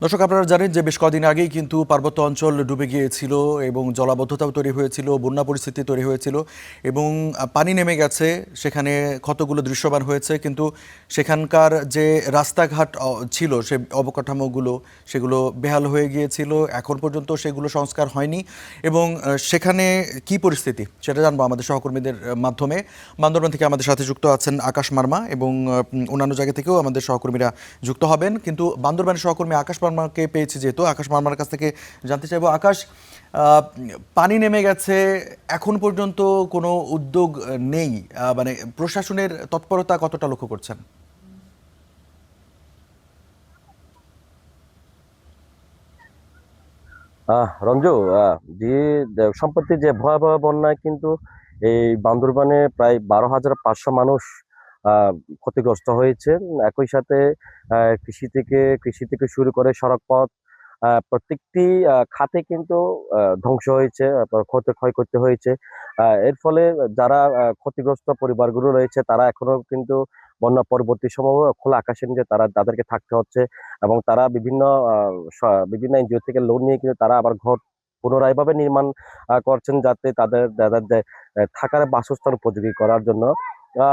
দর্শক, আপনারা জানেন যে বেশ কদিন আগেই কিন্তু পার্বত্য অঞ্চল ডুবে গিয়েছিল এবং জলাবদ্ধতাও তৈরি হয়েছিল, বন্যা পরিস্থিতি তৈরি হয়েছিল এবং পানি নেমে গেছে। সেখানে ক্ষতগুলো দৃশ্যমান হয়েছে, কিন্তু সেখানকার যে রাস্তাঘাট ছিল, সে অবকাঠামোগুলো সেগুলো বেহাল হয়ে গিয়েছিল। এখন পর্যন্ত সেগুলো সংস্কার হয়নি এবং সেখানে কি পরিস্থিতি সেটা জানবো আমাদের সহকর্মীদের মাধ্যমে। বান্দরবান থেকে আমাদের সাথে যুক্ত আছেন আকাশ মার্মা এবং অন্যান্য জায়গা থেকেও আমাদের সহকর্মীরা যুক্ত হবেন। কিন্তু বান্দরবানের সহকর্মী আকাশ মার্মাকে পেয়েছি, যেহেতু আকাশ মার্মার কাছ থেকে জানতে চাইবো, আকাশ, পানি নেমে গেছে, এখন পর্যন্ত কোনো উদ্যোগ নেই, মানে প্রশাসনের তৎপরতা কতটা লক্ষ্য করছেন? রঞ্জু, যে সম্প্রতি যে ভয়াবহ বন্যায় কিন্তু এই বান্দরবানে প্রায় 12,500 মানুষ ক্ষতিগ্রস্ত হয়েছে। একই সাথে কৃষি থেকে শুরু করে সড়ক পথ, প্রত্যেকটি খাতে কিন্তু ধ্বংস হয়েছে, ক্ষয়ক্ষতি হয়েছে। এর ফলে যারা ক্ষতিগ্রস্ত পরিবারগুলো রয়েছে তারা এখনো কিন্তু বন্যা পরবর্তী সময় খোলা আকাশের নিচে তাদেরকে থাকতে হচ্ছে, এবং তারা বিভিন্ন এনজিও থেকে লোন নিয়ে কিন্তু তারা আবার ঘর পুনরায় ভাবে নির্মাণ করছেন, যাতে তাদের থাকার বাসস্থান উপযোগী করার জন্য।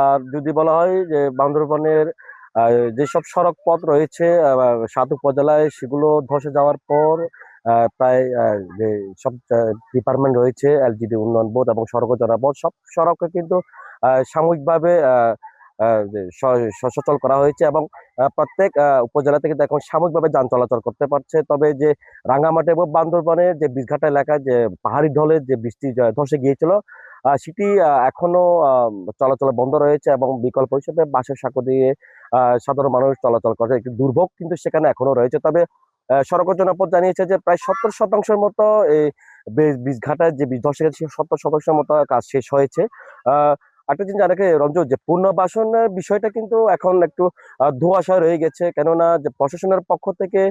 আর যদি বলা হয় যে বান্দরবানের যেসব সড়ক পথ রয়েছে 7 উপজেলায়, সেগুলো ধসে যাওয়ার পর প্রায় যে সব ডিপার্টমেন্ট রয়েছে, এলজিডি উন্নয়ন বোর্ড এবং সড়ক যোগাযোগ বোর্ড, সব সড়কে কিন্তু সাময়িকভাবে সচল করা হয়েছে, এবং প্রত্যেক উপজেলা থেকে এখন সাময়িকভাবে যান চলাচল করতে পারছে। তবে যে রাঙ্গামাটি এবং বান্দরবানের যে বীজঘাট এলাকায় যে পাহাড়ি ঢলে যে বৃষ্টি ধসে গিয়েছিল, সেটি এখনো চলাচল বন্ধ রয়েছে, এবং বিকল্প হিসেবে বাঁশের সাঁকো দিয়ে সাধারণ মানুষ চলাচল করে। একটি দুর্ভোগ কিন্তু সেখানে এখনো রয়েছে। তবে সড়ক জনপদ জানিয়েছে যে প্রায় 70% মতো এই বীজঘাটায় যে বীজ ধসে গেছে 70% মতো কাজ শেষ হয়েছে। আহ একটা জিনিস জানাকে রঞ্জু, যে পুনর্বাসনের বিষয়টা কিন্তু এখন একটু ধোঁয়াশা রয়ে গেছে, কেননা যে প্রশাসনের পক্ষ থেকে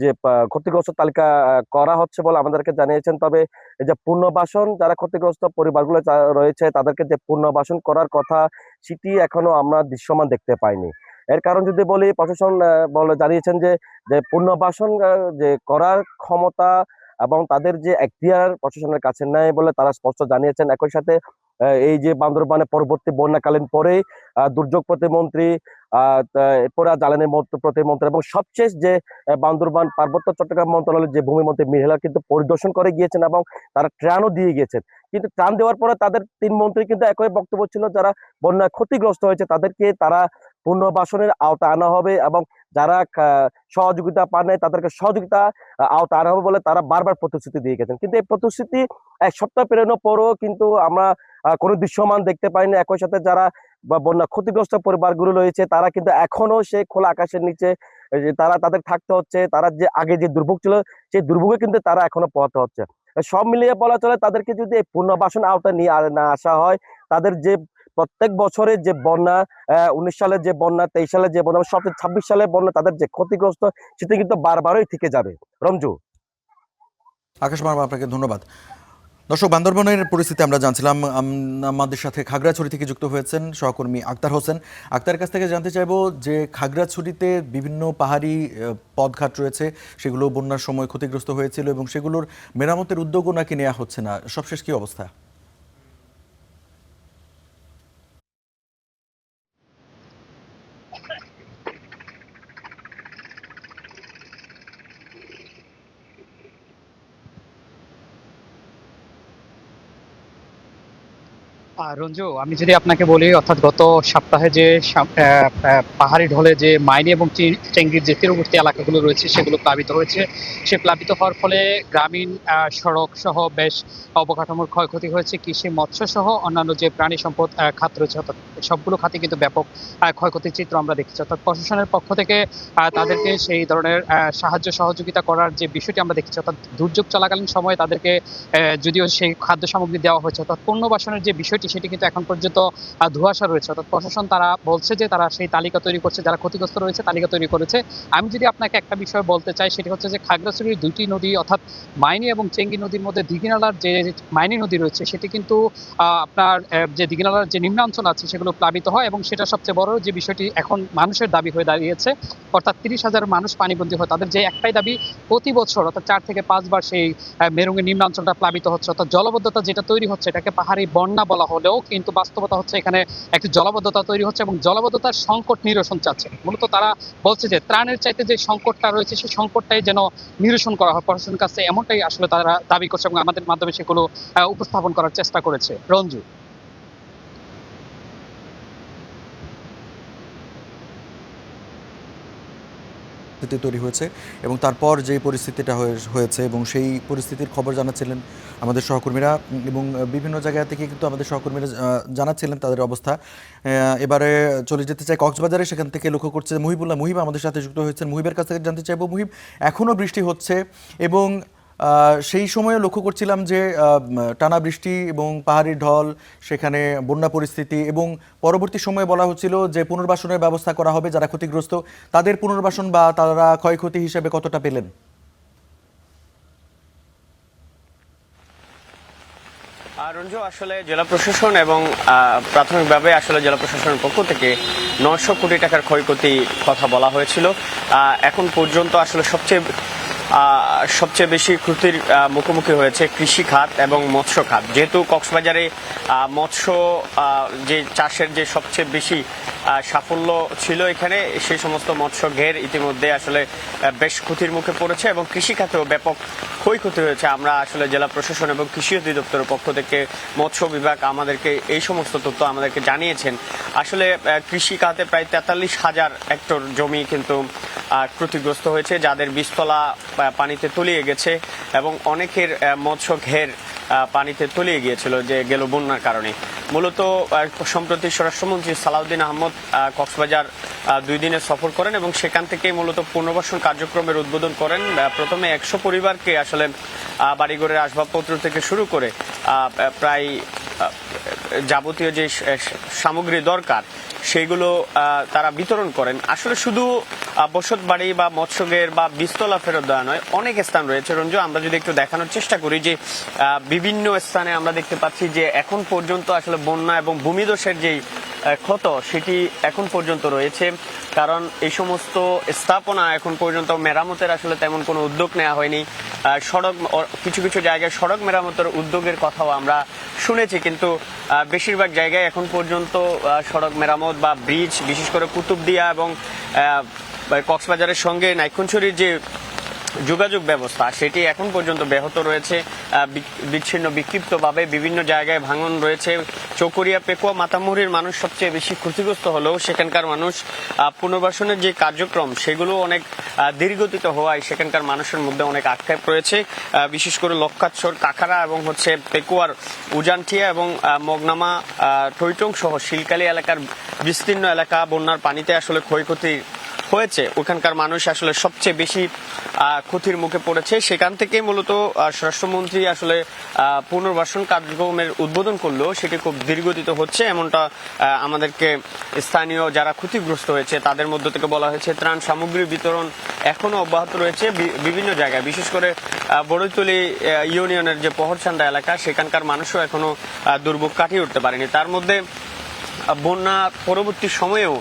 যে ক্ষতিগ্রস্ত তালিকা করা হচ্ছে বলে আমাদেরকে জানিয়েছেন। তবে এই যে পুনর্বাসন, যারা ক্ষতিগ্রস্ত পরিবারগুলো রয়েছে তাদেরকে যে পুনর্বাসন করার কথা, সেটি এখনো আমরা দৃশ্যমান দেখতে পাইনি। এর কারণ যদি বলি, প্রশাসন জানিয়েছেন যে যে পুনর্বাসন যে করার ক্ষমতা এবং তাদের যে এখতিয়ার প্রশাসনের কাছে নেই বলে তারা স্পষ্ট জানিয়েছেন। একই সাথে এই যে বান্দরবানে পরবর্তী বন্যাকালীন পরে দুর্যোগ প্রতিমন্ত্রী, এরপরে জ্বালানি প্রতিমন্ত্রী, এবং সবশেষ যে বান্দরবান পার্বত্য চট্টগ্রাম মন্ত্রণালয়ের যে ভূমিমন্ত্রী মিহিলা কিন্তু পরিদর্শন করে গিয়েছেন, এবং তারা ত্রাণও দিয়ে গিয়েছেন। কিন্তু ত্রাণ দেওয়ার পরে তাদের 3 মন্ত্রী কিন্তু একই বক্তব্য ছিল, যারা বন্যায় ক্ষতিগ্রস্ত হয়েছে তাদেরকে তারা পুনর্বাসনের আওতায় আনা হবে, এবং যারা সহযোগিতা পান নাই তাদেরকে সহযোগিতা আওতায় আনা হবে বলে তারা বারবার প্রতিশ্রুতি দিয়ে গেছেন। কিন্তু এই প্রতিশ্রুতি 1 সপ্তাহ পেরোনোর পরও কিন্তু আমরা কোনো দৃশ্যমান দেখতে পাইনি। একই সাথে যারা বন্যা ক্ষতিগ্রস্ত পরিবারগুলো রয়েছে তারা কিন্তু এখনো সেই খোলা আকাশের নিচে যে তারা তাদের থাকতে হচ্ছে। তারা যে আগে যে দুর্ভোগ ছিল, সেই দুর্ভোগে কিন্তু তারা এখনো পোহাতে হচ্ছে। সব মিলিয়ে বলা চলে, তাদেরকে যদি এই পুনর্বাসন আওতায় নিয়ে না আসা হয়, তাদের যে প্রত্যেক বছরের যে বন্যা, 19 সালের যে বন্যা, 23 সালের যে বন্যা, 26 সালের বন্যা, তাদের যে ক্ষতিগ্রস্ত সেটা কিন্তু বারবারই থেকে যাবে। রঞ্জু। আকাশ মার্মা, আপনাকে ধন্যবাদ। দর্শক, বান্দরবনের পরিস্থিতি আমরা জানছিলাম। আমাদের সাথে খাগড়াছড়ি থেকে যুক্ত হয়েছেন সহকর্মী আক্তার হোসেন। আক্তারের কাছ থেকে জানতে চাইবো যে খাগড়াছড়িতে বিভিন্ন পাহাড়ি পথঘাট রয়েছে, সেগুলো বন্যার সময় ক্ষতিগ্রস্ত হয়েছিল এবং সেগুলোর মেরামতের উদ্যোগও নাকি নেওয়া হচ্ছে না। সবশেষ কি অবস্থা? রঞ্জু, আমি যদি আপনাকে বলি, অর্থাৎ গত সপ্তাহে যে পাহাড়ি ঢলে যে মাইনি এবং চেঙ্গির যে তীরবর্তী এলাকাগুলো রয়েছে সেগুলো প্লাবিত হয়েছে। সে প্লাবিত হওয়ার ফলে গ্রামীণ সড়ক সহ বেশ অবকাঠামোর ক্ষয়ক্ষতি হয়েছে। কৃষি, মৎস্য সহ অন্যান্য যে প্রাণী সম্পদ খাত রয়েছে, অর্থাৎ সবগুলো খাতে কিন্তু ব্যাপক ক্ষয়ক্ষতির চিত্র আমরা দেখেছি। অর্থাৎ প্রশাসনের পক্ষ থেকে তাদেরকে সেই ধরনের সাহায্য সহযোগিতা করার যে বিষয়টি আমরা দেখেছি, অর্থাৎ দুর্যোগ চলাকালীন সময়ে তাদেরকে যদিও সেই খাদ্য সামগ্রী দেওয়া হয়েছে, অর্থাৎ পুনর্বাসনের যে বিষয়টি বিষয়টি সেটি কিন্তু এখন পর্যন্ত ধোঁয়াশা রয়েছে। অর্থাৎ প্রশাসন তারা বলছে যে তারা সেই তালিকা তৈরি করছে, যারা ক্ষতিগ্রস্ত রয়েছে তালিকা তৈরি করেছে। আমি যদি আপনাকে একটা বিষয় বলতে চাই সেটি হচ্ছে যে খাগড়াছড়ির দুইটি নদী অর্থাৎ মাইনী এবং চেঙ্গি নদীর মধ্যে দীঘিনালার যে মাইনী নদী রয়েছে সেটি কিন্তু আপনার যে দীঘিনালার যে নিম্নাঞ্চল আছে সেগুলো প্লাবিত হয় এবং সেটা সবচেয়ে বড় যে বিষয়টি এখন মানুষের দাবি হয়ে দাঁড়িয়েছে। অর্থাৎ ৩০,০০০ মানুষ পানিবন্দী হয়। তাদের যে একটাই দাবি প্রতি বছর অর্থাৎ ৪ থেকে ৫ বার সেই মেরুঙ্গের নিম্নাঞ্চলটা প্লাবিত হচ্ছে। অর্থাৎ জলবদ্ধতা যেটা তৈরি হচ্ছে এটাকে পাহাড়ি বন্যা বলা হলেও কিন্তু বাস্তবতা হচ্ছে এখানে একটি জলবদ্ধতা তৈরি হচ্ছে এবং জলবদ্ধতার সংকট নিরসন চাচ্ছে। মূলত তারা বলছে যে ত্রাণের চাইতে যে সংকটটা রয়েছে সেই সংকটটাই যেন নিরসন করা হয় প্রশাসনের কাছে, এমনটাই আসলে তারা দাবি করছে এবং আমাদের মাধ্যমে সেগুলো উপস্থাপন করার চেষ্টা করেছে। রঞ্জু। পরিস্থিতি তৈরি হয়েছে এবং তারপর যে পরিস্থিতিটা হয়েছে এবং সেই পরিস্থিতির খবর জানাচ্ছিলেন আমাদের সহকর্মীরা এবং বিভিন্ন জায়গা থেকে কিন্তু আমাদের সহকর্মীরা জানাচ্ছিলেন তাদের অবস্থা। এবারে চলে যেতে চাই কক্সবাজারে, সেখান থেকে লক্ষ্য করছে মুহিব আমাদের সাথে যুক্ত হয়েছেন। মুহিবের কাছ থেকে জানতে চাইবো, মুহিব, এখনও বৃষ্টি হচ্ছে এবং সেই সময়ে লক্ষ্য করছিলাম যে টানা বৃষ্টি এবং পাহাড়ি ঢল, সেখানে বন্যা পরিস্থিতি এবং পরবর্তী সময়ে বলা হচ্ছিল যে পুনর্বাসনের ব্যবস্থা করা হবে যারা ক্ষতিগ্রস্ত তাদের পুনর্বাসন বা তারা ক্ষয়ক্ষতি হিসেবে কতটা পেলেন? রঞ্জু, আসলে জেলা প্রশাসন এবং প্রাথমিকভাবে আসলে জেলা প্রশাসনের পক্ষ থেকে 900 কোটি টাকার ক্ষয়ক্ষতি কথা বলা হয়েছিল। এখন পর্যন্ত আসলে সবচেয়ে বেশি ক্ষতির মুখোমুখি হয়েছে কৃষি খাত এবং মৎস্য খাত। যেহেতু কক্সবাজারে মৎস্য যে চাষের যে সবচেয়ে বেশি সাফল্য ছিল এখানে, সেই সমস্ত মৎস্য ঘের ইতিমধ্যে আসলে বেশ ক্ষতির মুখে পড়েছে এবং কৃষি খাতেও ব্যাপক ক্ষয়ক্ষতি হয়েছে। আমরা আসলে জেলা প্রশাসন এবং কৃষি অধিদপ্তরের পক্ষ থেকে মৎস্য বিভাগ আমাদেরকে এই সমস্ত তথ্য আমাদেরকে জানিয়েছেন। আসলে কৃষি খাতে প্রায় 43,000 হেক্টর জমি কিন্তু ক্ষতিগ্রস্ত হয়েছে, যাদের বীজতলা পানিতে তলিয়ে গেছে এবং অনেকের মৎস্য ঘের পানিতে তলিয়ে গিয়েছিল যে গেল বন্যার কারণে। মূলত সম্প্রতি স্বরাষ্ট্রমন্ত্রী সালাউদ্দিন আহমদ কক্সবাজার 2 দিনের সফর করেন এবং সেখান থেকে মূলত পুনর্বাসন কার্যক্রমের উদ্বোধন করেন। প্রথমে 100 পরিবারকে আসলে বাড়িঘরের আসবাবপত্র থেকে শুরু করে প্রায় যাবতীয় যে সামগ্রী দরকার সেইগুলো তারা বিতরণ করেন। আসলে শুধু বসত বাড়ি বা মৎস্যঘের বা বীজতলা ফেরত দেওয়া নয়, অনেক স্থান রয়েছে রঞ্জু। আমরা যদি একটু দেখানোর চেষ্টা করি যে বিভিন্ন স্থানে আমরা দেখতে পাচ্ছি যে এখন পর্যন্ত আসলে বন্যা এবং ভূমিধসের যেই ক্ষত সেটি এখন পর্যন্ত রয়েছে, কারণ এই সমস্ত স্থাপনা এখন পর্যন্ত মেরামতের আসলে তেমন কোনো উদ্যোগ নেওয়া হয়নি। সড়ক কিছু কিছু জায়গায় সড়ক মেরামতের উদ্যোগের কথাও আমরা শুনেছি, কিন্তু বেশিরভাগ জায়গায় এখন পর্যন্ত সড়ক মেরামত বা ব্রিজ, বিশেষ করে কুতুবদিয়া এবং কক্সবাজারের সঙ্গে নাইক্ষুনছড়ির যে যোগাযোগ ব্যবস্থা সেটি এখন পর্যন্ত ব্যাহত রয়েছে। বিচ্ছিন্ন বিক্ষিপ্তভাবে বিভিন্ন জায়গায় ভাঙন রয়েছে। চকরিয়া, পেকুয়া, মাতামুহুরীর মানুষ সবচেয়ে বেশি ক্ষতিগ্রস্ত হলেও সেখানকার মানুষ পুনর্বাসনের যে কার্যক্রম সেগুলো অনেক ধীরগতিত হওয়ায় সেখানকার মানুষের মধ্যে অনেক আক্ষেপ রয়েছে। বিশেষ করে লক্ষাচ্ছর, কাকারা এবং পেকুয়ার উজানটিয়া এবং মগনামা, টৈটং সহ শিলকালী এলাকার বিস্তীর্ণ এলাকা বন্যার পানিতে আসলে ক্ষয়ক্ষতি হয়েছে। ওখানকার মানুষ আসলে সবচেয়ে বেশি ক্ষতির মুখে পড়েছে। সেখান থেকে মূলত স্বরাষ্ট্রমন্ত্রী আসলে পুনর্বাসন কার্যক্রমের উদ্বোধন করলেও সেটি খুব ধীরগতিত হচ্ছে, এমনটা আমাদেরকে স্থানীয় যারা ক্ষতিগ্রস্ত হয়েছে তাদের মধ্য থেকে বলা হয়েছে। ত্রাণ সামগ্রী বিতরণ এখনো অব্যাহত রয়েছে বিভিন্ন জায়গায়, বিশেষ করে বড়ইতলী ইউনিয়নের যে পহরচান্দা এলাকা সেখানকার মানুষও এখনো দুর্ভোগ কাটিয়ে উঠতে পারেনি। তার মধ্যে বন্যা পরবর্তী সময়েও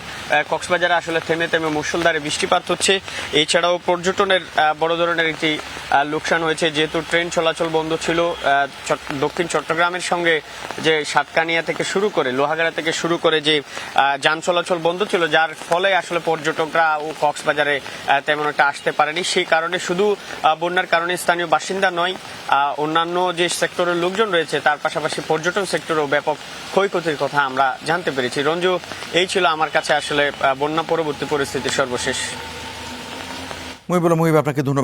কক্সবাজারে আসলে থেমে থেমে মুষলধারে বৃষ্টিপাত হচ্ছে। এছাড়াও পর্যটনের বড় ধরনের একটি লোকসান হয়েছে, যেহেতু ট্রেন চলাচল বন্ধ ছিল। দক্ষিণ চট্টগ্রামের সঙ্গে যে সাতকানিয়া থেকে শুরু করে লোহাগাড়া থেকে শুরু করে যে যান চলাচল বন্ধ ছিল, যার ফলে আসলে পর্যটকরা ও কক্সবাজারে তেমন একটা আসতে পারেনি। সেই কারণে শুধু বন্যার কারণে স্থানীয় বাসিন্দা নয়, অন্যান্য যে সেক্টরের লোকজন রয়েছে তার পাশাপাশি পর্যটন সেক্টরেও ব্যাপক ক্ষয়ক্ষতির কথা আমরা জানতে পেরেছি। রঞ্জু, এই ছিল আমার কাছে আসলে বন্যা পরবর্তী পরিস্থিতির সর্বশেষ। মুহিব, আপনাকে ধন্যবাদ।